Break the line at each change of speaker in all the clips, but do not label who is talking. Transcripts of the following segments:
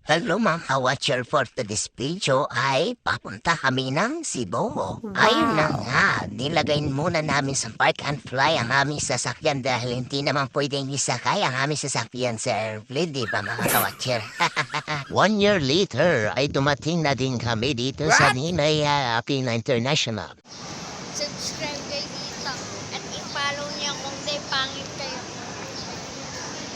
Hello mga watcher for today's video ay papunta kami ng Cebu. Ayun na
Wow!
nga, nilagay muna namin sa park and fly ang aming sasakyan dahil hindi naman pwedeng isakay ang aming sasakyan sa airplane, di ba mga watcher? 1 year later ay dumating na din kami dito sa
What?
Ninoy Pina International.
Subscribe kayo dito at i-follow niyo kung di pangit kayo.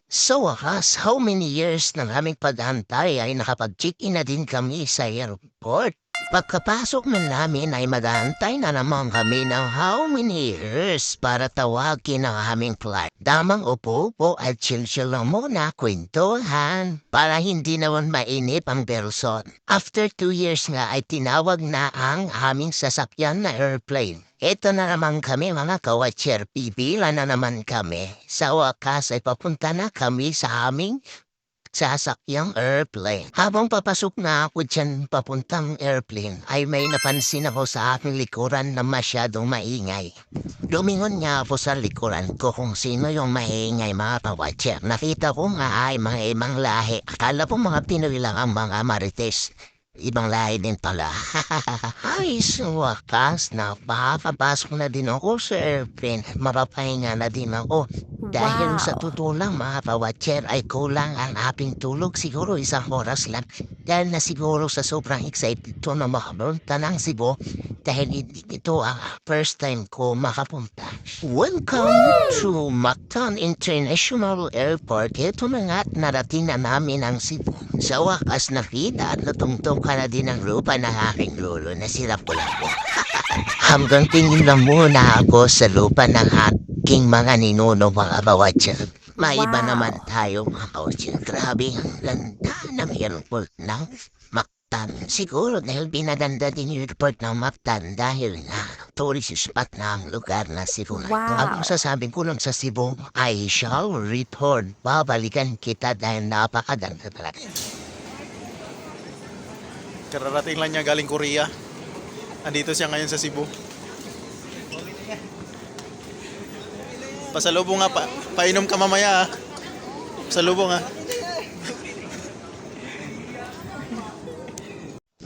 So wakas, how many years ng aming paghantay ay nakapag-check-in na din kami sa airport. Pagkapasok na namin ay maghahantay na naman kami ng how many years para tawagin ang aming flight. Damang upo-upo at chill-chill lang muna kwentuhan para hindi naman mainip ang person. After 2 years nga ay tinawag na ang aming sasakyan na airplane. Ito na naman kami mga kawatcher, pipila na naman kami. Sa wakas ay papunta na kami sa aming sasakyang airplane. Habang papasok na ako dyan papuntang airplane, ay may napansin ako sa aking likuran na masyadong maingay. Lumingon nga ako sa likuran ko kung sino yung maingay mga kawatcher. Nakita ko nga ay mga ibang lahi. Akala ko mga Pinoy lang ang mga marites. Ibang lahi din pala. Ay, sa wakas na makakapasok na din ako sa airplane. Mapapahinga na din ako. Dahil sa
Wow!
totoo lang mga kawatcher ay kulang ang aking tulog siguro 1 oras lang. Dahil na siguro sa sobrang excited ko na makapunta ng Cebu dahil ito ang first time ko makapunta. Welcome to Mactan International Airport. Ito na nga at narating na namin ang Cebu. Sa wakas nakita at natungtong ka na din ang lupa ng aking lolo na sila pula ko. Hanggang tingin lang muna ako sa lupa ng aking mga ninuno mga kawatcher. Maiba naman
Wow!
tayo mga kawatcher. Grabe ang ganda ng airport ng Mactan. Siguro dahil binaganda din yung airport ng Mactan dahil nga tourist spot na ang lugar na Cebu na ito. Ang
Wow!
sasabihin ko lang sa Cebu, I shall return. Babalikan kita dahil napakaganda talaga.
Kararating lang niya galing Korea. Andito siya ngayon sa Cebu. Pasalubong nga, painom ka mamaya. Pasalubong nga.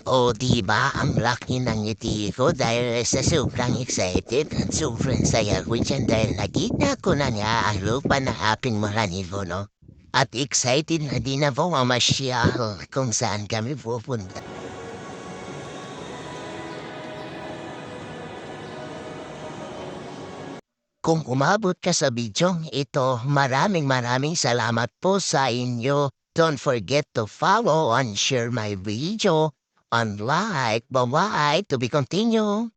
O diba ang laki ng ngiti ko dahil sa sobrang excited at sobrang saya ko dyan dahil nakita ko na nga ang lupa ng aking mga ninuno. At excited na din ako mamasyal kung saan kami pupunta. Kung umabot ka sa bidyong ito, maraming salamat po sa inyo. Don't forget to follow and share my video and like. Bye-bye. To be continued.